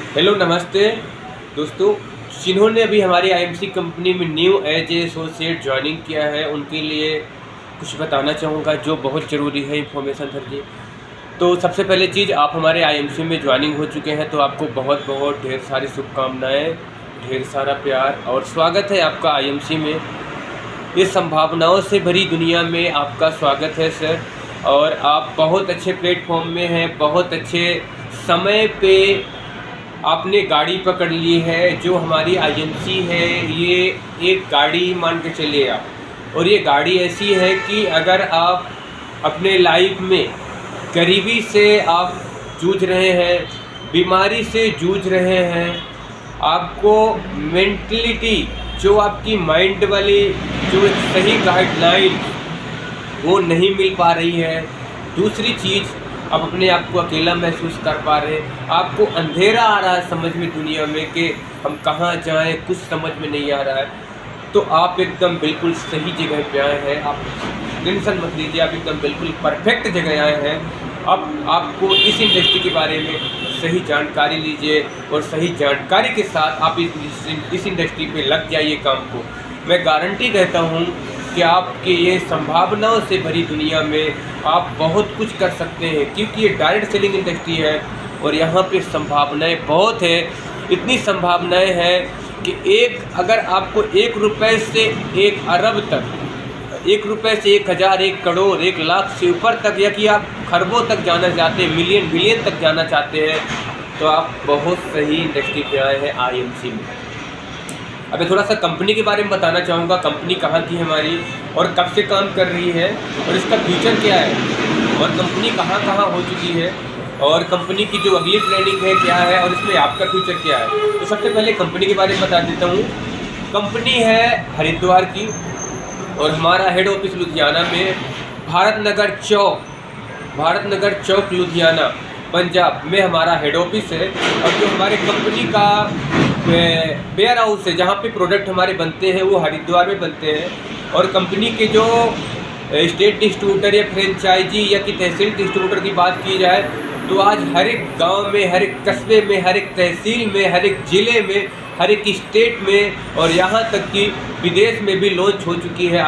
Hello नमस्ते दोस्तों। जिन्होंने अभी हमारी आईएमसी कंपनी में new as a associate joining किया है उनके लिए कुछ बताना चाहूँगा जो बहुत ज़रूरी है इन्फॉर्मेशन सर जी। तो सबसे पहले चीज़, आप हमारे आईएमसी में ज्वाइनिंग हो चुके हैं तो आपको बहुत बहुत ढेर सारी शुभकामनाएं, ढेर सारा प्यार और स्वागत है आपका आईएमसी में। ये संभावनाओं से भरी दुनिया में आपका स्वागत है सर। और आप बहुत अच्छे प्लेटफॉर्म में हैं, बहुत अच्छे समय पे आपने गाड़ी पकड़ ली है। जो हमारी आईएमसी है ये एक गाड़ी मान के चलिए आप, और ये गाड़ी ऐसी है कि अगर आप अपने लाइफ में गरीबी से आप जूझ रहे हैं, बीमारी से जूझ रहे हैं, आपको मेंटलिटी जो आपकी माइंड वाली जो एक सही गाइडलाइन वो नहीं मिल पा रही है। दूसरी चीज़, आप अपने आप को अकेला महसूस कर पा रहे हैं, आपको अंधेरा आ रहा है समझ में दुनिया में कि हम कहाँ जाएं, कुछ समझ में नहीं आ रहा है, तो आप एकदम बिल्कुल सही जगह पे आए हैं। आप टेंशन मत लीजिए, आप एकदम बिल्कुल परफेक्ट जगह आए हैं। अब आपको इस इंडस्ट्री के बारे में सही जानकारी लीजिए और सही जानकारी के साथ आप इस इंडस्ट्री पे लग जाइए काम को। मैं गारंटी कहता हूँ कि आपके ये संभावनाओं से भरी दुनिया में आप बहुत कुछ कर सकते हैं, क्योंकि ये डायरेक्ट सेलिंग इंडस्ट्री है और यहाँ पे संभावनाएं बहुत है। इतनी संभावनाएं हैं कि अगर आपको 1 रुपये से 1 अरब तक, 1 रुपये से 1000, 1 करोड़, 1 लाख से ऊपर तक, या कि आप खरबों तक जाना चाहते हैं, मिलियन बिलियन तक जाना चाहते हैं, तो आप बहुत सही इंडस्ट्री पे आए हैं आईएमसी में। अब थोड़ा सा कंपनी के बारे में बताना चाहूँगा। कंपनी कहाँ की हमारी और कब से काम कर रही है और इसका फ्यूचर क्या है, और कंपनी कहाँ कहाँ हो चुकी है, और कंपनी की जो अगली प्लानिंग है क्या है, और इसमें आपका फ्यूचर क्या है। तो सबसे पहले कंपनी के बारे में बता देता हूँ। कंपनी है हरिद्वार की और हमारा हेड ऑफिस लुधियाना में, भारत नगर चौक लुधियाना पंजाब में हमारा हेड ऑफिस है। और जो हमारे कंपनी का वेयर हाउस है जहाँ पे प्रोडक्ट हमारे बनते हैं वो हरिद्वार में बनते हैं। और कंपनी के जो स्टेट डिस्ट्रीब्यूटर या फ्रेंचाइजी या कि तहसील डिस्ट्रीब्यूटर की बात की जाए तो आज हर एक गांव में, हर एक कस्बे में, हर एक तहसील में, हर एक ज़िले में, हर एक स्टेट में और यहाँ तक कि विदेश में भी लॉन्च हो चुकी है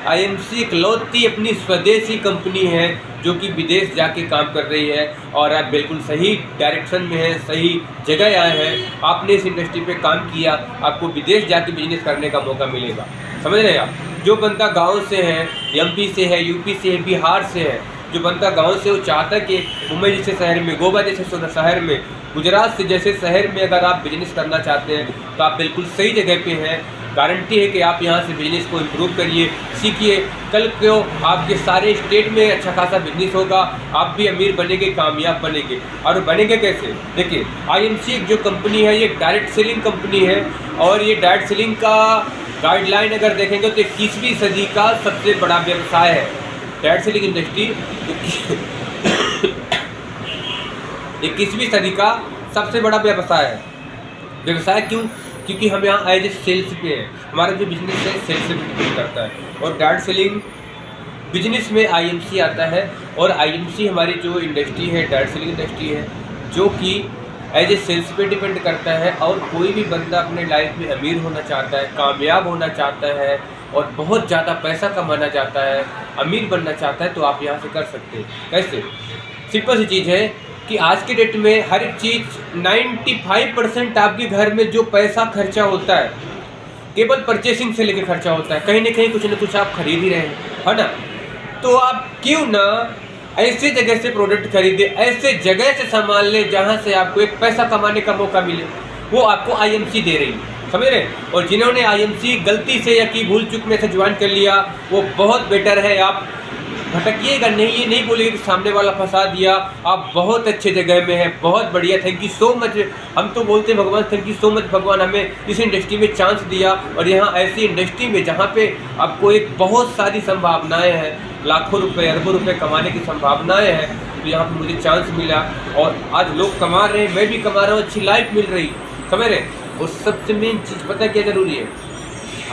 आईएमसी इकलौती अपनी स्वदेशी कंपनी है जो कि विदेश जाके काम कर रही है। और आप बिल्कुल सही डायरेक्शन में हैं, सही जगह आए हैं। आपने इस इंडस्ट्री पे काम किया, आपको विदेश जाके बिजनेस करने का मौका मिलेगा। समझ रहे हैं आप। जो बंदा गांव से है, एमपी से है, यूपी से है, बिहार से है, जो बंदा गांव से वो चाहता है कि मुंबई जैसे शहर में, गोवा जैसे शहर में, गुजरात से जैसे शहर में अगर आप बिजनेस करना चाहते हैं तो आप बिल्कुल सही जगह पे हैं। गारंटी है कि आप यहाँ से बिजनेस को इम्प्रूव करिए, सीखिए। कल को आपके सारे स्टेट में अच्छा खासा बिजनेस होगा, आप भी अमीर बनेंगे, कामयाब बनेंगे। और बनेंगे कैसे? देखिए, आईएमसी जो कंपनी है ये डायरेक्ट सेलिंग कंपनी है और ये डायरेक्ट सेलिंग का गाइडलाइन अगर देखेंगे तो 21वीं सदी का सबसे बड़ा व्यवसाय है डायरेक्ट सेलिंग इंडस्ट्री। 21वीं सदी का सबसे बड़ा व्यवसाय क्यों? क्योंकि हम यहाँ एज ए सेल्स पे हैं। हमारा जो बिजनेस है सेल्स से डिपेंड करता है और डायरेक्ट सेलिंग बिजनेस में आईएमसी आता है। और आईएमसी हमारी जो इंडस्ट्री है डायरेक्ट सेलिंग इंडस्ट्री है जो कि एज ए सेल्स पे डिपेंड करता है। और कोई भी बंदा अपने लाइफ में अमीर होना चाहता है, कामयाब होना चाहता है और बहुत ज़्यादा पैसा कमाना चाहता है, अमीर बनना चाहता है, तो आप यहाँ से कर सकते हैं। कैसे? सिंपल सी चीज़ है कि आज के डेट में हर एक चीज़ 95% आपके घर में जो पैसा खर्चा होता है केवल परचेसिंग से लेके खर्चा होता है। कहीं ना कहीं कुछ ना कुछ आप खरीद ही रहे हैं, है ना? तो आप क्यों ना ऐसे जगह से प्रोडक्ट खरीदे, ऐसे जगह से सामान ले जहाँ से आपको एक पैसा कमाने का मौका मिले। वो आपको आईएमसी दे रही है, समझ रहे हैं? और जिन्होंने आईएमसी गलती से या कि भूल चूक में से ज्वाइन कर लिया वो बहुत बेटर है। आप भटकिएगा नहीं, ये नहीं बोलिए कि सामने वाला फंसा दिया। आप बहुत अच्छे जगह में हैं, बहुत बढ़िया। Thank you so much. हम तो बोलते हैं भगवान थैंक यू सो मच, भगवान हमें इस इंडस्ट्री में चांस दिया। और यहाँ ऐसी इंडस्ट्री में जहाँ पे आपको एक बहुत सारी संभावनाएं हैं, लाखों रुपए, अरबों रुपए कमाने की संभावनाएं हैं, तो यहाँ पर मुझे चांस मिला और आज लोग कमा रहे हैं, मैं भी कमा रहा हूँ, अच्छी लाइफ मिल रही, समझ रहे? और सबसे मेन चीज़ पता क्या ज़रूरी है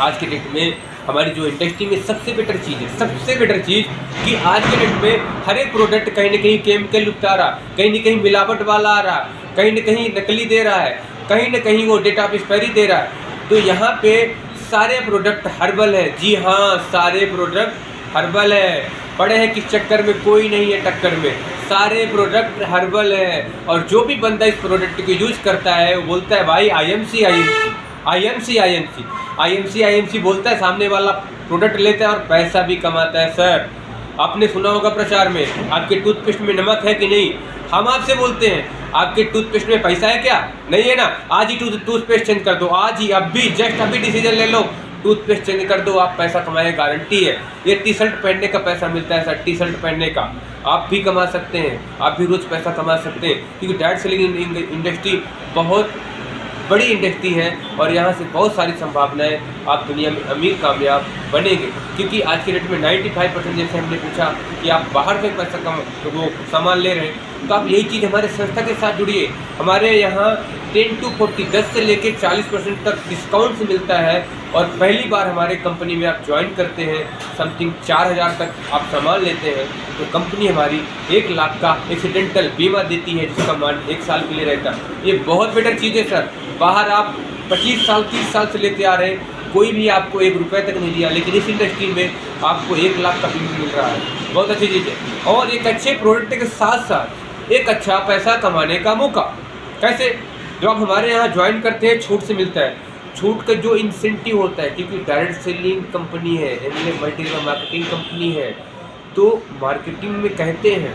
आज के डेट में? हमारी जो इंडस्ट्री में सबसे बेटर चीज़ है, सबसे बेटर चीज़ कि आज के डेट में हर एक प्रोडक्ट कहीं ना कहीं केमिकल युक्त आ रहा, कहीं ना कहीं मिलावट वाला आ रहा, कहीं ना कहीं नकली दे रहा है, कहीं ना कहीं वो डेट ऑफ एक्सपायरी दे रहा है। तो यहाँ पे सारे प्रोडक्ट हर्बल है। जी हाँ, सारे प्रोडक्ट हर्बल है। पड़े हैं किस चक्कर में, कोई नहीं है टक्कर में, सारे प्रोडक्ट हर्बल है। और जो भी बंदा इस प्रोडक्ट को यूज करता है वो बोलता है भाई IMC IMC IMC IMC IMC IMC बोलता है, सामने वाला प्रोडक्ट लेता है और पैसा भी कमाता है। सर आपने सुना होगा प्रचार में, आपके टूथपेस्ट में नमक है कि नहीं? हम आपसे बोलते हैं आपके टूथपेस्ट में पैसा है क्या? नहीं है ना? आज ही टूथपेस्ट चेंज कर दो, आज ही, अभी जस्ट अभी डिसीजन ले लो, टूथपेस्ट चेंज कर दो, आप पैसा कमाए, गारंटी है। ये टी शर्ट पहनने का पैसा मिलता है सर, टी शर्ट पहनने का आप भी कमा सकते हैं, आप भी रोज़ पैसा कमा सकते हैं, क्योंकि डायरेक्ट सेलिंग इंडस्ट्री बहुत बड़ी इंडस्ट्री है और यहाँ से बहुत सारी संभावनाएं, आप दुनिया में अमीर कामयाब बनेंगे। क्योंकि आज के डेट में 95% जैसे हमने पूछा कि आप बाहर से पैसा वो सामान ले रहे हैं, तो आप यही चीज़ हमारे संस्था के साथ जुड़िए। हमारे यहाँ 10 to 40 10 से लेकर 40% तक डिस्काउंट मिलता है। और पहली बार हमारे कंपनी में आप ज्वाइन करते हैं, समथिंग 4000 तक आप सामान लेते हैं, तो कंपनी हमारी 1 लाख का एक्सीडेंटल बीमा देती है, जिसका मान 1 साल के लिए रहता है। ये बहुत बेटर चीज़ है सर। बाहर आप 25 साल 30 साल से लेते आ रहे हैं, कोई भी आपको 1 रुपये तक नहीं दिया, लेकिन इस इंडस्ट्री में आपको 1 लाख का बीमा मिल रहा है। बहुत अच्छी चीज़ है। और एक अच्छे प्रोडक्ट के साथ साथ एक अच्छा पैसा कमाने का मौका कैसे? जब आप हमारे यहाँ ज्वाइन करते हैं छूट से मिलता है। छूट का जो इंसेंटिव होता है, क्योंकि डायरेक्ट सेलिंग कंपनी है, MLM मल्टीलेवल मार्केटिंग कंपनी है, तो मार्केटिंग में कहते हैं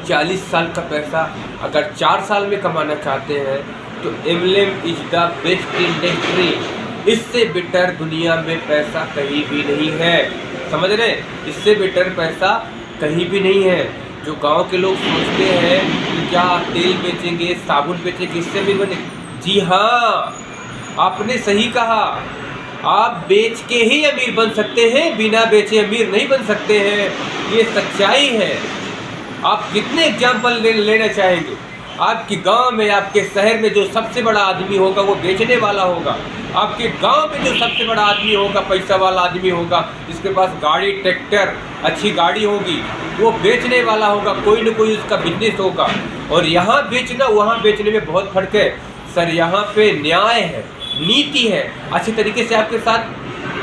40 साल का पैसा अगर 4 साल में कमाना चाहते हैं तो MLM is the best industry. इससे बेटर दुनिया में पैसा कहीं भी नहीं है, समझ रहे? इससे बेटर पैसा कहीं भी नहीं है। जो गांव के लोग सोचते हैं कि क्या तेल बेचेंगे, साबुन बेचेंगे, इससे भी बने, जी हाँ, आपने सही कहा। आप बेच के ही अमीर बन सकते हैं, बिना बेचे अमीर नहीं बन सकते हैं, ये सच्चाई है। आप कितने एग्जाम्पल लेना चाहेंगे? आपके गांव में, आपके शहर में जो सबसे बड़ा आदमी होगा वो बेचने वाला होगा। आपके गांव में जो सबसे बड़ा आदमी होगा, पैसा वाला आदमी होगा, जिसके पास गाड़ी, ट्रैक्टर, अच्छी गाड़ी होगी, वो बेचने वाला होगा, कोई न कोई उसका बिजनेस होगा। और यहाँ बेचना वहाँ बेचने में बहुत फर्क है सर। यहाँ पे न्याय है, नीति है, अच्छे तरीके से आपके साथ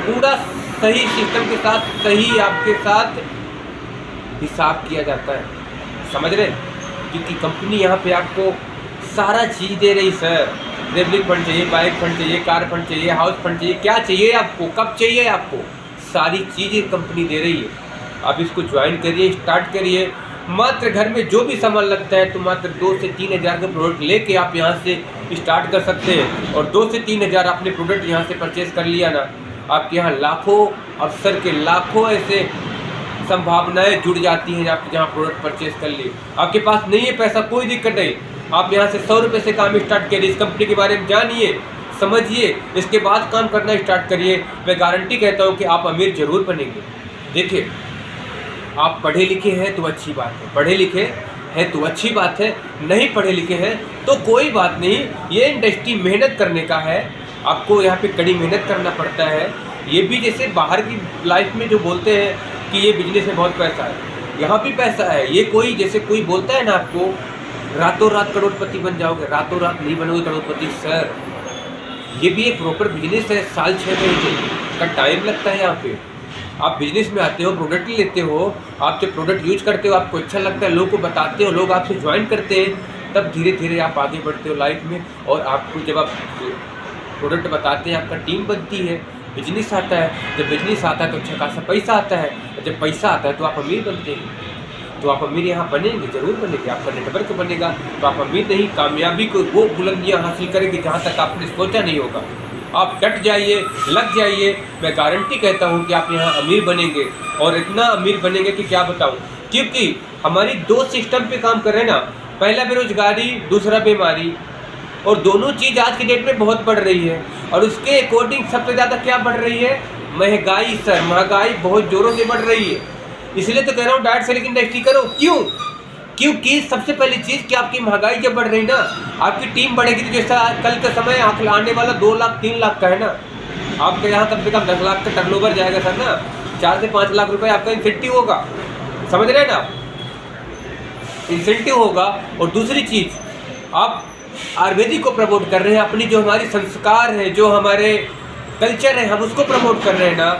पूरा सही सिस्टम के साथ सही आपके साथ हिसाब किया जाता है, समझ रहे? क्योंकि कंपनी यहाँ पे आपको सारा चीज़ दे रही सर। रेवलिंग फंड चाहिए, बाइक फंड चाहिए, कार फंड चाहिए, हाउस फंड चाहिए, क्या चाहिए आपको, कब चाहिए आपको, सारी चीज़ें कंपनी दे रही है। आप इसको ज्वाइन करिए, स्टार्ट करिए। मात्र घर में जो भी सामान लगता है तो मात्र 2 से 3 हज़ार का प्रोडक्ट लेके आप यहाँ से स्टार्ट कर सकते हैं। और 2 से 3 हज़ार आपने प्रोडक्ट यहाँ से परचेज कर लिया ना, आपके यहाँ लाखों अवसर के लाखों ऐसे संभावनाएं जुड़ जाती हैं। आप जहाँ प्रोडक्ट परचेज कर लिए, आपके पास नहीं है पैसा, कोई दिक्कत नहीं, आप यहाँ से 100 रुपये से काम स्टार्ट करिए। इस कंपनी के बारे में जानिए, समझिए, इसके बाद काम करना स्टार्ट करिए। मैं गारंटी कहता हूँ कि आप अमीर जरूर बनेंगे। देखिए, आप पढ़े लिखे हैं तो अच्छी बात है, पढ़े लिखे हैं तो अच्छी बात है, नहीं पढ़े लिखे हैं तो कोई बात नहीं। ये इंडस्ट्री मेहनत करने का है, आपको यहाँ पे कड़ी मेहनत करना पड़ता है। ये भी जैसे बाहर की लाइफ में जो बोलते हैं कि ये बिजनेस में बहुत पैसा है, यहाँ भी पैसा है। ये कोई जैसे कोई बोलता है ना आपको रातों रात करोड़पति बन जाओगे, रातों रात नहीं बनोगे करोड़पति सर। ये भी एक प्रॉपर बिजनेस है, साल 6 महीने का टाइम लगता है। यहाँ पे आप बिजनेस में आते हो, प्रोडक्ट लेते हो, आप जब प्रोडक्ट यूज करते हो, आपको अच्छा लगता है, लोगों को बताते हो, लोग आपसे ज्वाइन करते हैं, तब धीरे धीरे आप आगे बढ़ते हो लाइफ में। और आपको जब आप प्रोडक्ट बताते हैं, आपका टीम बनती है, बिजनेस आता है। जब बिजनेस आता है तो अच्छा खासा पैसा आता है, और जब पैसा आता है तो आप अमीर बनते हैं। तो आप अमीर यहाँ बनेंगे, जरूर बनेंगे, आपका नेटवर्क बनेगा तो आप अमीर नहीं, कामयाबी को वो बुलंदियाँ हासिल करेंगे जहाँ तक आपने सोचा नहीं होगा। आप डट जाइए, लग जाइए, मैं गारंटी कहता हूँ कि आप यहाँ अमीर बनेंगे। और इतना अमीर बनेंगे कि क्या बताऊँ, क्योंकि हमारी 2 सिस्टम पे काम कर रहे हैं ना, पहला बेरोजगारी, दूसरा बीमारी, और दोनों चीज़ आज की डेट में बहुत बढ़ रही है। और उसके अकॉर्डिंग सबसे ज़्यादा क्या बढ़ रही है? महंगाई सर, महंगाई बहुत ज़ोरों से बढ़ रही है। इसलिए तो कह रहा हूँ डायरेक्ट सेलिंग इंडस्ट्री करो। क्यों? क्योंकि सबसे पहली चीज़ कि आपकी महंगाई जब बढ़ रही ना, आपकी टीम बढ़ेगी तो जैसा कल का समय आने वाला 2 लाख 3 लाख का है ना, आपके यहाँ कम से कम 10 लाख का टर्नओवर जाएगा सर ना, 4 से 5 लाख रुपए आपका इंसेंटिव होगा, समझ रहे हैं ना, इंसेंटिव होगा। और दूसरी चीज़, आप आयुर्वेदिक को प्रमोट कर रहे हैं, अपनी जो हमारी संस्कार है, जो हमारे कल्चर है, हम उसको प्रमोट कर रहे हैं ना।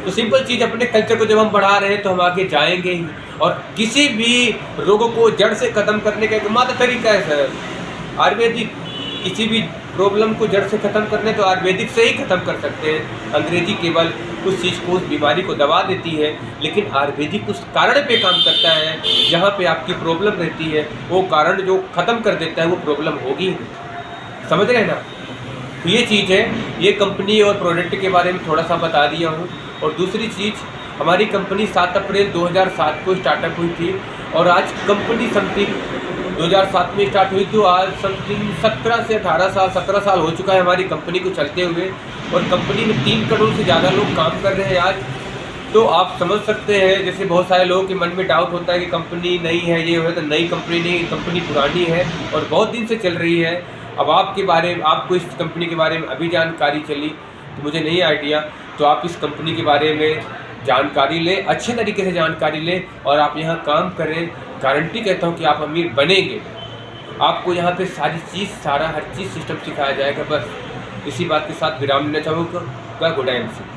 तो सिंपल चीज़, अपने कल्चर को जब हम बढ़ा रहे हैं तो हम आगे जाएंगे ही। और किसी भी रोगों को जड़ से ख़त्म करने का एकमात्र तरीका है सर आयुर्वेदिक। किसी भी प्रॉब्लम को जड़ से ख़त्म करने तो आयुर्वेदिक से ही ख़त्म कर सकते हैं। अंग्रेजी केवल उस चीज़ को, उस बीमारी को दबा देती है, लेकिन आयुर्वेदिक उस कारण पे काम करता है जहाँ पे आपकी प्रॉब्लम रहती है, वो कारण जो ख़त्म कर देता है वो प्रॉब्लम होगी, समझ रहे हैं ना। तो ये चीज़ है, ये कंपनी और प्रोडक्ट के बारे में थोड़ा सा बता दिया हूँ। और दूसरी चीज़, हमारी कंपनी 7 अप्रैल 2007 को स्टार्टअप हुई थी और आज कंपनी समथिंग 2007 में स्टार्ट हुई, तो आज समथिंग 17 से 18 साल 17 साल हो चुका है हमारी कंपनी को चलते हुए। और कंपनी में 3 करोड़ से ज़्यादा लोग काम कर रहे हैं आज। तो आप समझ सकते हैं, जैसे बहुत सारे लोगों के मन में डाउट होता है कि कंपनी नई है, ये है, तो नई कंपनी नहीं, कंपनी पुरानी है और बहुत दिन से चल रही है। अब आपको इस कंपनी के बारे में अभी जानकारी चली तो मुझे नहीं आइडिया, तो आप इस कंपनी के बारे में जानकारी लें, अच्छे तरीके से जानकारी लें और आप यहाँ काम करें। गारंटी कहता हूँ कि आप अमीर बनेंगे। आपको यहाँ पे सारी चीज़, हर चीज़ सिस्टम सिखाया जाएगा। बस इसी बात के साथ विराम लेना चाहूँगा। Good night.